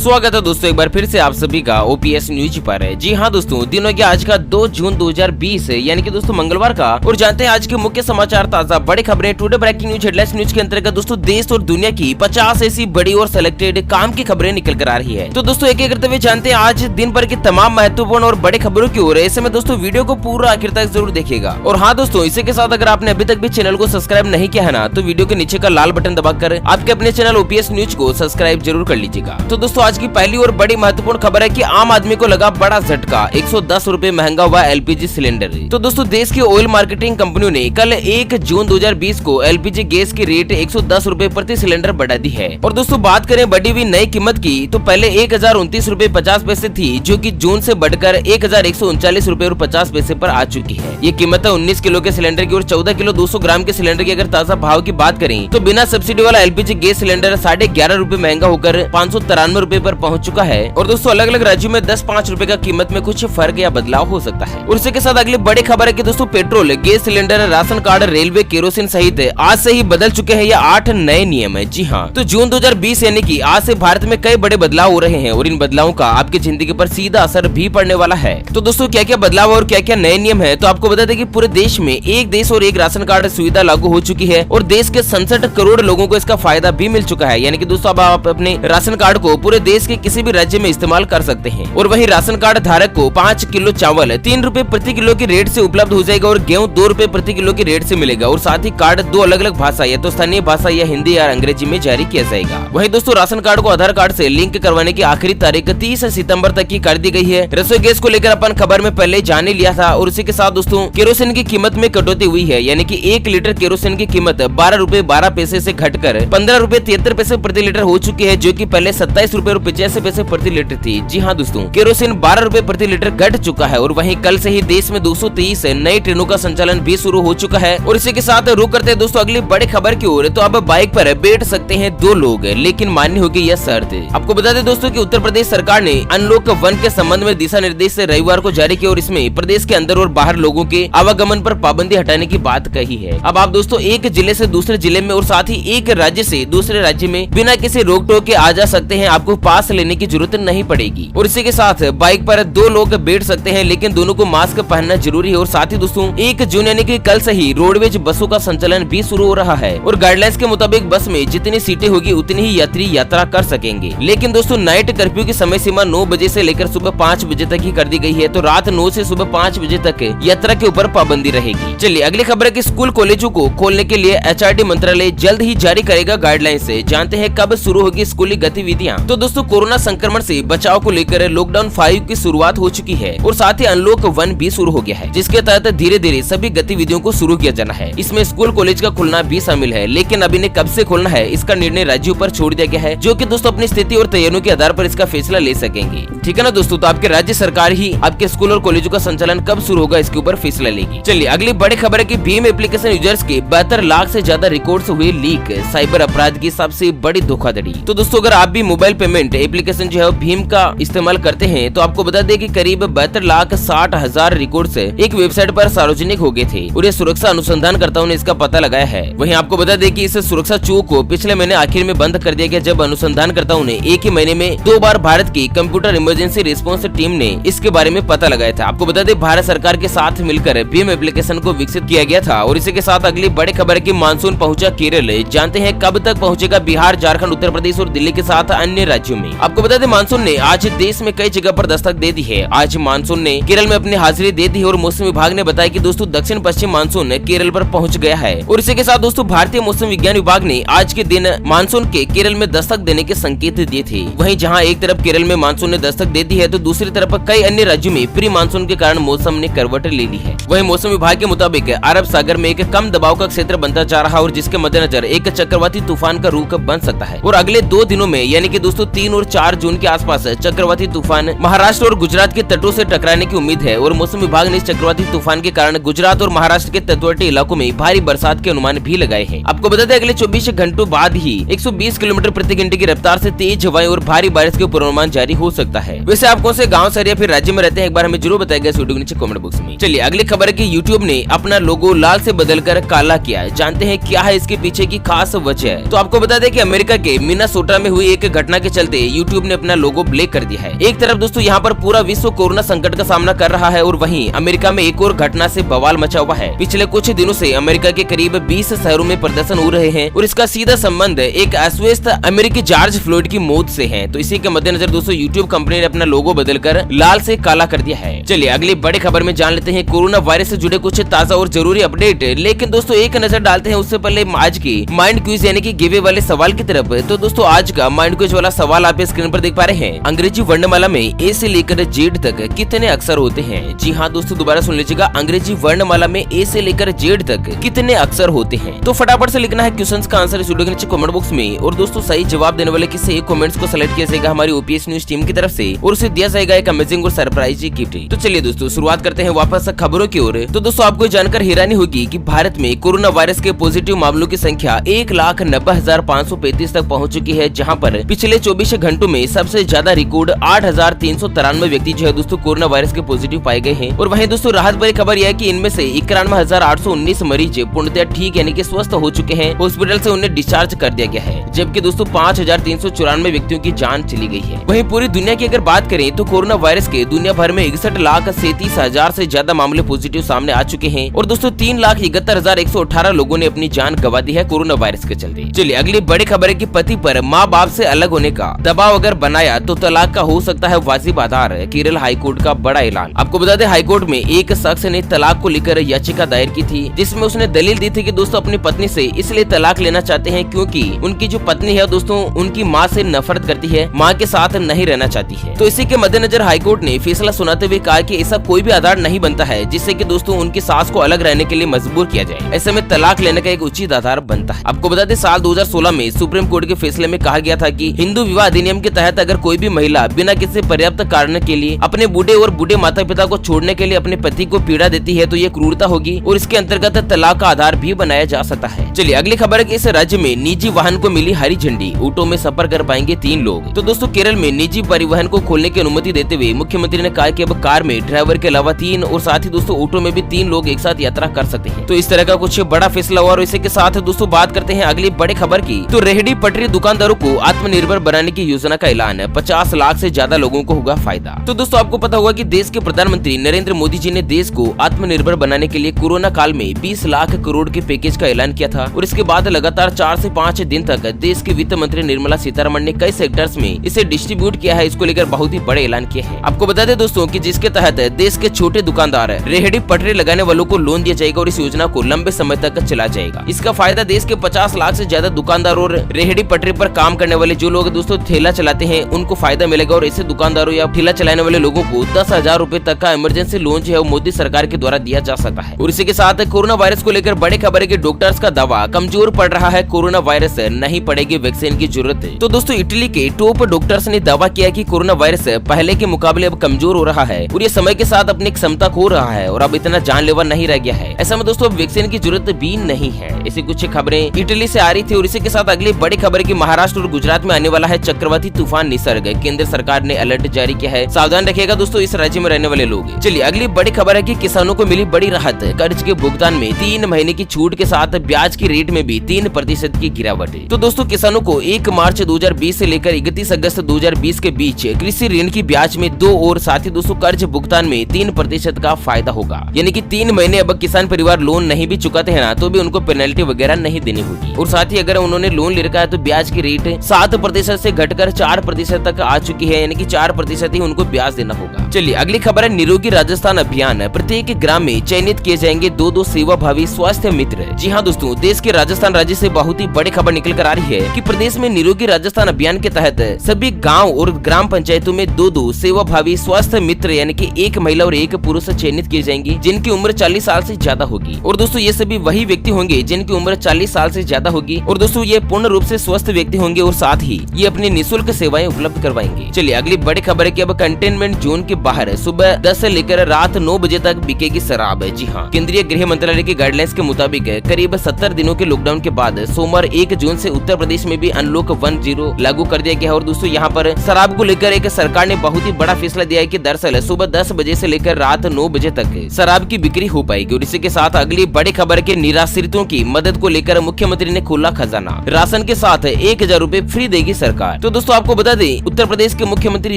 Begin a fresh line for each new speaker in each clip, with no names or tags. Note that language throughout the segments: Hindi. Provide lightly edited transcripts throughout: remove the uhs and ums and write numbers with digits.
स्वागत है दोस्तों एक बार फिर से आप सभी का ओपीएस न्यूज पर। जी हाँ दोस्तों, दिन हो गया आज का 2 जून 2020 यानी कि दोस्तों मंगलवार का। और जानते हैं आज के मुख्य समाचार, ताजा बड़ी खबरें, today breaking news headlines news के अंतर्गत दोस्तों देश और दुनिया की 50 ऐसी बड़ी और सिलेक्टेड काम की खबरें निकल कर आ रही है। तो दोस्तों एक एक करते हुए जानते हैं आज दिन भर की तमाम महत्वपूर्ण और बड़ी खबरों की ओर। ऐसे में दोस्तों वीडियो को पूरा आखिर तक जरूर देखिएगा। और हाँ दोस्तों, इसी के साथ अगर आपने अभी तक भी चैनल को सब्सक्राइब नहीं किया है ना, तो वीडियो के नीचे का लाल बटन दबाकर आपके अपने चैनल ओपीएस न्यूज को सब्सक्राइब जरूर कर लीजिएगा। तो दोस्तों आज की पहली और बड़ी महत्वपूर्ण खबर है कि आम आदमी को लगा बड़ा झटका, 110 रुपए महंगा हुआ एलपीजी सिलेंडर। तो दोस्तों देश की ऑयल मार्केटिंग कंपनियों ने कल 1 जून 2020 को एलपीजी गैस की रेट 110 रुपए प्रति सिलेंडर बढ़ा दी है। और दोस्तों बात करें बढ़ी हुई नई कीमत की, तो पहले 1029 रुपए 50 पैसे थी, जो कि जून से बढ़कर 1139 रुपए और 50 पैसे पर आ चुकी है। ये कीमत है 19 किलो के सिलेंडर की। और 14 किलो 200 ग्राम के सिलेंडर की अगर ताजा भाव की बात करें, तो बिना सब्सिडी वाला एलपीजी गैस सिलेंडर 11.5 रुपए महंगा होकर 593 रुपए पर पहुंच चुका है। और दोस्तों अलग अलग राज्यों में 10-5 रुपए का कीमत में कुछ फर्क या बदलाव हो सकता है। और इसी के साथ अगली बड़ी खबर है कि दोस्तों petrol, gas cylinder, ration card, railway, kerosene सहित आज से ही बदल चुके हैं ये 8 नए नियम है। जी हाँ, तो जून 2020 यानी कि आज से भारत में कई बड़े बदलाव हो रहे हैं और इन बदलावों का आपकी जिंदगी पर सीधा असर भी पड़ने वाला है। तो दोस्तों क्या क्या बदलाव और क्या क्या नए नियम है, तो आपको बता दें कि पूरे देश में एक देश और एक राशन कार्ड सुविधा लागू हो चुकी है और देश के 67 करोड़ लोगों को इसका फायदा भी मिल चुका है। यानी कि दोस्तों अब आप अपने राशन कार्ड को पूरे देश के किसी भी राज्य में इस्तेमाल कर सकते हैं। और वही राशन कार्ड धारक को 5 किलो चावल 3 रुपए प्रति किलो की रेट से उपलब्ध हो जाएगा और गेहूं 2 रुपए प्रति किलो की रेट से मिलेगा। और साथ ही कार्ड 2 अलग अलग भाषा या तो स्थानीय भाषा या हिंदी या अंग्रेजी में जारी किया जाएगा। वही दोस्तों राशन कार्ड को आधार कार्ड से लिंक करवाने की आखिरी तारीख 30 सितंबर तक की कर दी गई है। रसोई गैस को लेकर अपन खबर में पहले जान ही लिया था। और उसी के साथ दोस्तों केरोसिन की कीमत में कटौती हुई है, यानी कि 1 लीटर केरोसिन की कीमत 12 रुपए 12 पैसे से घटकर 15 रुपए 73 पैसे प्रति लीटर हो चुकी है, जो कि पहले 27 रुपए और 85 पैसे प्रति लीटर थी। जी हाँ दोस्तों, केरोसिन 12 रुपए प्रति लीटर घट चुका है। और वहीं कल से ही देश में 223 नई ट्रेनों का संचालन भी शुरू हो चुका है। और इसी के साथ रुक करते हैं दोस्तों अगली बड़ी खबर की ओर। तो अब बाइक पर बैठ सकते हैं 2 लोग, लेकिन मान्य होगी यह शर्त। आपको बता दें दोस्तों कि उत्तर प्रदेश सरकार ने अनलॉक 1 के संबंध में दिशा निर्देश रविवार को जारी किया और इसमें प्रदेश के अंदर और बाहर लोगों के आवागमन पर पाबंदी हटाने की बात कही है। अब आप दोस्तों एक जिले से दूसरे जिले में और साथ ही एक राज्य से दूसरे राज्य में बिना किसी रोक टोक के आ जा सकते हैं। आपको पास लेने की जरूरत नहीं पड़ेगी। और इसी के साथ बाइक पर 2 लोग बैठ सकते हैं, लेकिन दोनों को मास्क पहनना जरूरी है। और साथ ही दोस्तों 1 जून यानी कि कल से ही रोडवेज बसों का संचालन भी शुरू हो रहा है। और गाइडलाइंस के मुताबिक बस में जितनी सीटें होगी उतनी ही यात्री यात्रा कर सकेंगे। लेकिन दोस्तों नाइट कर्फ्यू की समय सीमा 9 बजे से लेकर सुबह 5 बजे तक ही कर दी गई है। तो रात 9 से सुबह 5 बजे तक यात्रा के ऊपर पाबंदी रहेगी। चलिए अगली खबर है कि स्कूल कॉलेजों को खोलने के लिए एचआरडी मंत्रालय जल्द ही जारी करेगा गाइडलाइंस। जानते हैं कब शुरू होगी स्कूली गतिविधियां। तो दोस्तों कोरोना संक्रमण से बचाव को लेकर लॉकडाउन 5 की शुरुआत हो चुकी है और साथ ही अनलॉक 1 भी शुरू हो गया है, जिसके तहत धीरे धीरे सभी गतिविधियों को शुरू किया जाना है। इसमें स्कूल कॉलेज का खुलना भी शामिल है, लेकिन अब इन्हें कब से खोलना है इसका निर्णय राज्यों पर छोड़ दिया गया है, जो कि दोस्तों अपनी स्थिति और तैयारियों के आधार पर इसका फैसला ले सकेंगे। ठीक है ना दोस्तों, तो आपके राज्य सरकार ही आपके स्कूल और कॉलेजों का संचालन कब शुरू होगा इसके ऊपर फैसला लेगी। चलिए अगली बड़ी खबर है कि भीम एप्लीकेशन यूजर्स के 72 लाख से ज्यादा रिकॉर्ड्स हुए लीक, साइबर अपराध की सबसे बड़ी धोखाधड़ी। तो दोस्तों अगर आप भी मोबाइल पेमेंट एप्लीकेशन जो है भीम का इस्तेमाल करते हैं, तो आपको बता दें कि करीब 72,60,000 रिकॉर्ड्स एक वेबसाइट पर सार्वजनिक हो गए थे और ये सुरक्षा अनुसंधानकर्ताओं ने इसका पता लगाया है। वहीं आपको बता दें कि इस सुरक्षा चूक को पिछले महीने आखिर में बंद कर दिया गया, जब अनुसंधानकर्ताओं ने एक ही महीने में 2 बार भारत की कंप्यूटर इमरजेंसी रिस्पांस टीम ने इसके बारे में पता लगाया था। आपको बता दें भारत सरकार के साथ मिलकर भीम एप्लीकेशन को विकसित किया गया था। और इसी के साथ अगली बड़ी खबर की मानसून पहुंचा केरल। जानते हैं कब तक पहुंचेगा बिहार, झारखंड, उत्तर प्रदेश और दिल्ली के साथ अन्य राज्यों में। आपको बता दें मानसून ने आज देश में कई जगह पर दस्तक दे दी है। आज मानसून ने केरल में अपनी हाजिरी दे दी और मौसम विभाग ने बताया कि दोस्तों दक्षिण पश्चिम मानसून केरल पर पहुंच गया है। और इसी के साथ दोस्तों भारतीय मौसम विज्ञान विभाग ने आज के दिन मानसून के केरल में दस्तक देने के संकेत दिए थे। वहीं जहां एक तरफ केरल में मानसून ने दस्तक दे दी है, तो दूसरी तरफ कई अन्य राज्यों में प्री मानसून के कारण मौसम ने करवट ले ली है। वहीं मौसम विभाग के मुताबिक अरब सागर में एक कम दबाव का क्षेत्र बनता जा रहा है और जिसके मद्देनजर एक चक्रवाती तूफान का रूप बन सकता है। और अगले 2 दिनों में यानी कि दोस्तों 3 और 4 जून के आसपास चक्रवाती तूफान महाराष्ट्र और गुजरात के तटों से टकराने की उम्मीद है। और मौसम विभाग ने इस चक्रवाती तूफान के कारण गुजरात और महाराष्ट्र के तटवर्ती इलाकों में भारी बरसात के अनुमान भी लगाए हैं। आपको बता दें अगले 24 घंटों बाद ही 120 किलोमीटर प्रति घंटे की रफ्तार से तेज हवाएं और भारी बारिश के पूर्वानुमान जारी हो सकता है। वैसे आप कौन से गाँव शहर या फिर राज्य में रहते हैं, एक बार हमें जरूर बताइएगा इस वीडियो के नीचे कमेंट बॉक्स में। चलिए अगली खबर है कि यूट्यूब ने अपना लोगो लाल से बदलकर काला किया है। जानते हैं क्या है इसके पीछे की खास वजह है। तो आपको बता दें कि अमेरिका के मिनेसोटा में हुई एक घटना के चलते चलते यूट्यूब ने अपना लोगो ब्लैक कर दिया है। एक तरफ दोस्तों यहाँ पर पूरा विश्व कोरोना संकट का सामना कर रहा है और वहीं अमेरिका में एक और घटना से बवाल मचा हुआ है। पिछले कुछ दिनों से अमेरिका के करीब 20 शहरों में प्रदर्शन हो रहे हैं और इसका सीधा संबंध एक अस्वस्थ अमेरिकी जॉर्ज फ्लॉयड की मौत से है। तो इसी के मद्देनजर दोस्तों यूट्यूब कंपनी ने अपना लोगो बदलकर लाल से काला कर दिया है। चलिए अगली बड़ी खबर में जान लेते हैं कोरोना वायरस से जुड़े कुछ ताजा और जरूरी अपडेट। लेकिन दोस्तों एक नजर डालते हैं उससे पहले आज की माइंड क्विज यानी कि गिवे वाले सवाल की तरफ। तो दोस्तों आज का माइंड क्विज वाला सवाल आप स्क्रीन पर देख पा रहे हैं। अंग्रेजी वर्णमाला में ए से लेकर जेड तक कितने अक्षर होते हैं? जी हाँ दोस्तों दोबारा सुन लीजिएगा, अंग्रेजी वर्णमाला में ए से लेकर जेड तक कितने अक्षर होते हैं? तो फटाफट से लिखना है क्वेश्चन का आंसर इस वीडियो के नीचे कमेंट बॉक्स में। और दोस्तों सही जवाब देने वाले किसी एक कमेंट्स को सेलेक्ट किया जाएगा हमारी ओपीएस न्यूज टीम की तरफ से और उसे दिया जाएगा एक अमेजिंग और सरप्राइज गिफ्ट। तो चलिए दोस्तों शुरुआत करते हैं वापस खबरों की ओर। तो दोस्तों आपको जानकर हैरानी होगी कि भारत में कोरोना वायरस के पॉजिटिव मामलों की संख्या 1,90,535 तक पहुंच चुकी है, जहां पर पिछले 24 घंटों में सबसे ज्यादा रिकॉर्ड 8,393 व्यक्ति जो है दोस्तों कोरोना वायरस के पॉजिटिव पाए गए हैं। और वहीं दोस्तों राहत भरी खबर यह है कि इनमें से 91,819 मरीज पूर्णतः ठीक यानी कि स्वस्थ हो चुके हैं। हॉस्पिटल से उन्हें डिस्चार्ज कर दिया गया है, जबकि दोस्तों 5,394 व्यक्तियों की जान चली गई है। वहीं पूरी दुनिया की अगर बात करें तो कोरोना वायरस के दुनिया भर में 61,37,000 से ज्यादा मामले पॉजिटिव सामने आ चुके हैं और दोस्तों 3,71,118 लोगों ने अपनी जान गंवा दी है कोरोना वायरस के चलते। चलिए अगली बड़ी खबर है कि पति पर माँ बाप से अलग होने का दबाव अगर बनाया तो तलाक का हो सकता है वाजिब आधार। केरल हाईकोर्ट का बड़ा ऐलान। आपको बता दें हाईकोर्ट में एक शख्स ने तलाक को लेकर याचिका दायर की थी, जिसमें उसने दलील दी थी कि दोस्तों अपनी पत्नी से इसलिए तलाक लेना चाहते हैं क्योंकि उनकी जो पत्नी है दोस्तों उनकी माँ से नफरत करती है, माँ के साथ नहीं रहना चाहती है। तो इसी के मद्देनजर हाईकोर्ट ने फैसला सुनाते हुए कहा कि ऐसा कोई भी आधार नहीं बनता है जिससे कि दोस्तों उनकी सास को अलग रहने के लिए मजबूर किया जाए। ऐसे में तलाक लेने का एक उचित आधार बनता है। आपको बता दें साल 2016 में सुप्रीम कोर्ट के फैसले में कहा गया था कि हिंदू विवाह अधिनियम के तहत अगर कोई भी महिला बिना किसी पर्याप्त कारण के लिए अपने बूढ़े और बूढ़े माता पिता को छोड़ने के लिए अपने पति को पीड़ा देती है तो ये क्रूरता होगी और इसके अंतर्गत तलाक का आधार भी बनाया जा सकता है। चलिए अगली खबर है कि इस राज्य में निजी वाहन को मिली हरी झंडी, ऑटो में सफर कर पाएंगे 3 लोग। तो दोस्तों केरल में निजी परिवहन को खोलने की अनुमति देते हुए मुख्यमंत्री ने कहा कि अब कार में ड्राइवर के अलावा 3 और साथ ही दोस्तों ऑटो में भी 3 लोग एक साथ यात्रा कर सकते हैं। तो इस तरह का कुछ बड़ा फैसला हुआ और इसी के साथ दोस्तों बात करते हैं अगली बड़ी खबर की। तो रेहड़ी पटरी दुकानदारों को आत्मनिर्भर बनाने की योजना का ऐलान, 50 लाख से ज्यादा लोगों को होगा फायदा। तो दोस्तों आपको पता होगा कि देश के प्रधानमंत्री नरेंद्र मोदी जी ने देश को आत्मनिर्भर बनाने के लिए कोरोना काल में 20 लाख करोड़ के पैकेज का ऐलान किया था और इसके बाद लगातार 4 से 5 दिन तक देश के वित्त मंत्री निर्मला सीतारमण ने कई सेक्टर्स में इसे डिस्ट्रीब्यूट किया है। इसको लेकर बहुत ही बड़े ऐलान किए हैं। आपको बता दें दोस्तों कि जिसके तहत देश के छोटे दुकानदार रेहड़ी पटरी लगाने वालों को लोन दिया जाएगा और इस योजना को लंबे समय तक चला जाएगा। इसका फायदा देश के 50 लाख से ज्यादा दुकानदार और रेहड़ी पटरी पर काम करने वाले जो लोग दोस्तों ठेला चलाते हैं उनको फायदा मिलेगा और ऐसे दुकानदारों या ठेला चलाने वाले लोगों को 10,000 रूपए तक का इमरजेंसी लोन जो है वो मोदी सरकार के द्वारा दिया जा सकता है। और इसी के साथ कोरोना वायरस को लेकर बड़ी खबर है कि डॉक्टर्स का दावा कमजोर पड़ रहा है, कोरोना वायरस नहीं पड़ेगी वैक्सीन की जरूरत है। तो दोस्तों इटली के टॉप डॉक्टर्स ने दावा किया कि कोरोना वायरस पहले के मुकाबले अब कमजोर हो रहा है और ये समय के साथ अपनी क्षमता खो रहा है और अब इतना जानलेवा नहीं रह गया है। ऐसा में दोस्तों अब वैक्सीन की जरूरत भी नहीं है। ऐसी कुछ खबरें इटली से आ रही थी। और इसी के साथ अगली बड़ी खबर की महाराष्ट्र और गुजरात में आने वाला है चक्रवाती तूफान निसर्ग। केंद्र सरकार ने अलर्ट जारी किया है, सावधान रखिएगा दोस्तों इस राज्य में रहने वाले लोग। चलिए अगली बड़ी खबर है कि किसानों को मिली बड़ी राहत, कर्ज के भुगतान में 3 महीने की छूट के साथ ब्याज की रेट में भी 3% की गिरावट। तो दोस्तों किसानों को 1 मार्च 2020 से लेकर 31 अगस्त 2020 के बीच कृषि ऋण की ब्याज में 2 और साथ ही दोस्तों कर्ज भुगतान में 3% का फायदा होगा। यानी कि 3 महीने अब किसान परिवार लोन नहीं भी चुकाते हैं ना तो भी उनको पेनल्टी वगैरह नहीं देनी होगी। और साथ ही अगर उन्होंने लोन ले रखा है तो ब्याज की रेट 7% से घटकर 4% तक आ चुकी है, यानी कि 4% ही उनको ब्याज देना होगा। चलिए अगली खबर है निरोगी राजस्थान अभियान, प्रत्येक ग्राम में चयनित किए जाएंगे 2 सेवाभावी स्वास्थ्य मित्र। जी हाँ दोस्तों देश के राजस्थान राज्य से बहुत ही बड़ी खबर निकल कर आ रही है कि प्रदेश में निरोगी राजस्थान अभियान के तहत सभी गाँव और ग्राम पंचायतों में 2 सेवाभावी स्वास्थ्य मित्र यानी कि 1 महिला और 1 पुरुष चयनित किए जाएंगे जिनकी उम्र 40 साल से ज्यादा होगी। और दोस्तों ये सभी वही व्यक्ति होंगे जिनकी उम्र 40 साल से ज्यादा होगी और दोस्तों ये पूर्ण रूप से स्वस्थ व्यक्ति होंगे और साथ ही ये अपनी निःशुल्क सेवाएं उपलब्ध करवाएंगे। चलिए अगली बड़ी खबर है कि अब कंटेनमेंट जोन के बाहर सुबह 10 से लेकर रात 9 बजे तक बिकेगी शराब। जी हाँ केंद्रीय गृह मंत्रालय की गाइडलाइंस के मुताबिक करीब 70 दिनों के लॉकडाउन के बाद सोमवार 1 जून से उत्तर प्रदेश में भी अनलॉक 10 लागू कर दिया गया है। और दोस्तों यहाँ पर शराब को लेकर एक सरकार ने बहुत ही बड़ा फैसला दिया है कि दरअसल सुबह 10 बजे से लेकर रात 9 बजे तक शराब की बिक्री हो पाएगी। और इसी के साथ अगली बड़ी खबर के निराश्रितों की मदद को लेकर मुख्यमंत्री ने खोला खजाना, राशन के साथ 1,000 रूपए फ्री देगी सरकार। तो दोस्तों आपको बता दें, उत्तर प्रदेश के मुख्यमंत्री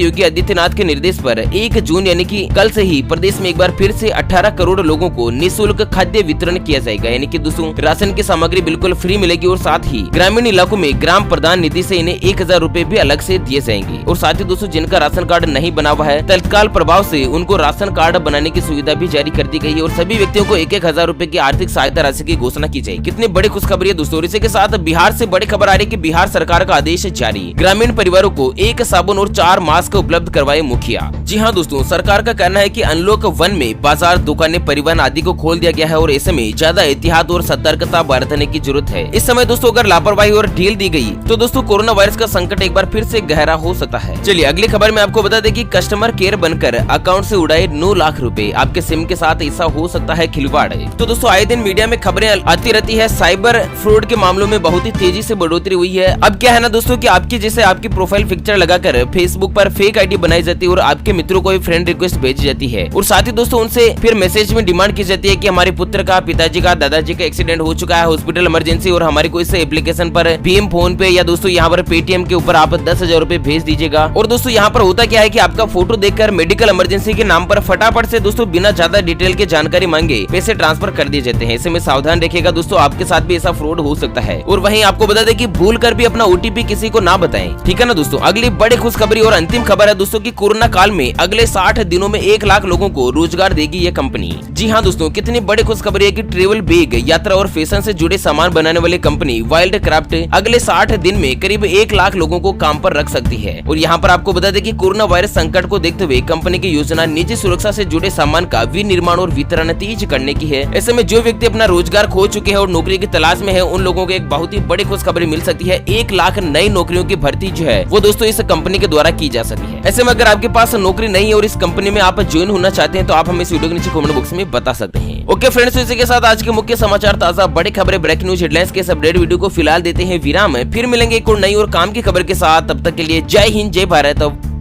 योगी आदित्यनाथ के निर्देश पर 1 जून यानी कि कल से ही प्रदेश में एक बार फिर से 18 करोड़ लोगों को निःशुल्क खाद्य वितरण किया जाएगा। यानी कि दोस्तों राशन की सामग्री बिल्कुल फ्री मिलेगी और साथ ही ग्रामीण इलाकों में ग्राम प्रधान निधि से इन्हें 1000 रूपए भी अलग से दिए जाएंगे। और साथ ही दोस्तों जिनका राशन कार्ड नहीं बना हुआ है, तत्काल प्रभाव से उनको राशन कार्ड बनाने की सुविधा भी जारी कर दी गई है और सभी व्यक्तियों को 1-1 हजार रूपए की आर्थिक सहायता राशि की घोषणा की जाएगी। कितनी बड़ी खुशखबरी है दोस्तों। इसी के साथ बिहार से बड़ी खबर आ रही है कि बिहार सरकार का आदेश जारी, ग्रामीण परिवारों को 1 साबुन और 4 मास्क उपलब्ध करवाए मुखिया। जी हाँ दोस्तों, सरकार का कहना है कि अनलॉक 1 में बाजार, दुकानें, परिवहन आदि को खोल दिया गया है और ऐसे में ज्यादा एहतियात और सतर्कता बरतने की जरूरत है। इस समय दोस्तों अगर लापरवाही और ढील दी गई तो दोस्तों कोरोना वायरस का संकट एक बार फिर से गहरा हो सकता है। चलिए अगली खबर में आपको बता दें कि कस्टमर केयर बनकर अकाउंट से उड़ाए 9 लाख रुपए। आपके सिम के साथ ऐसा हो सकता है खिलवाड़। तो दोस्तों आए दिन मीडिया में खबरें आती रहती है, साइबर फ्रॉड के मामलों में बहुत ही तेजी से बढ़ोतरी हुई है। अब क्या है ना दोस्तों कि आपकी जैसे आपकी प्रोफाइल पिक्चर लगाकर फेसबुक पर फेक आईडी बनाई जाती है और आपके मित्रों को फ्रेंड रिक्वेस्ट भेजी जाती है और साथ ही दोस्तों उनसे फिर मैसेज में डिमांड की जाती है कि हमारे पुत्र का, पिताजी का, दादाजी का एक्सीडेंट हो चुका है, हॉस्पिटल इमरजेंसी, और हमारे को इस एप्लीकेशन पर भीम फोन पे या दोस्तों यहाँ पर पेटीएम के ऊपर आप 10,000 रूपए भेज दीजिएगा। और दोस्तों यहाँ पर होता क्या है कि आपका फोटो देखकर मेडिकल इमरजेंसी के नाम पर फटाफट से दोस्तों बिना ज्यादा डिटेल के जानकारी मांगे पैसे ट्रांसफर कर दिए जाते हैं। ऐसे में सावधान रखिएगा दोस्तों, आपके साथ भी ऐसा फ्रॉड हो सकता है। और वहीं आपको बता दें कि भूल कर भी अपना OTP किसी को ना बताएं, ठीक है ना दोस्तों। अगली बड़ी खुशखबरी और अंतिम खबर है दोस्तों कि कोरोना काल में अगले 60 दिनों में 1 लाख लोगों को रोजगार देगी ये कंपनी। जी हाँ दोस्तों, कितनी बड़ी खुशखबरी है कि ट्रेवल बैग, यात्रा और फैशन से जुड़े सामान बनाने वाली कंपनी वाइल्ड क्राफ्ट अगले 60 दिन में करीब 1 लाख लोगों को काम पर रख सकती है। और यहाँ पर आपको बता दें कि कोरोना वायरस संकट को देखते हुए कंपनी की योजना निजी सुरक्षा से जुड़े सामान का विनिर्माण और वितरण तेज करने की है। ऐसे में जो व्यक्ति अपना रोजगार खो चुके हैं और नौकरी की तलाश में है, उन लोगों को एक बहुत ही बड़ी खुशखबरी मिल सकती है। 1 लाख नई नौकरियों की भर्ती जो है वो दोस्तों इस कंपनी के द्वारा की जा सकती है। ऐसे में अगर आपके पास नौकरी नहीं है और इस कंपनी में आप ज्वाइन होना चाहते हैं तो आप हमें इस वीडियो के नीचे कमेंट बॉक्स में बता सकते हैं। ओके फ्रेंड्स, इसी के साथ आज के मुख्य समाचार, ताजा बड़ी खबरें, ब्रेकिंग न्यूज हेडलाइंस के अपडेट वीडियो को फिलहाल देते हैं विराम। फिर मिलेंगे एक और नई और काम की खबर के साथ, तब तक के लिए जय हिंद, जय भारत।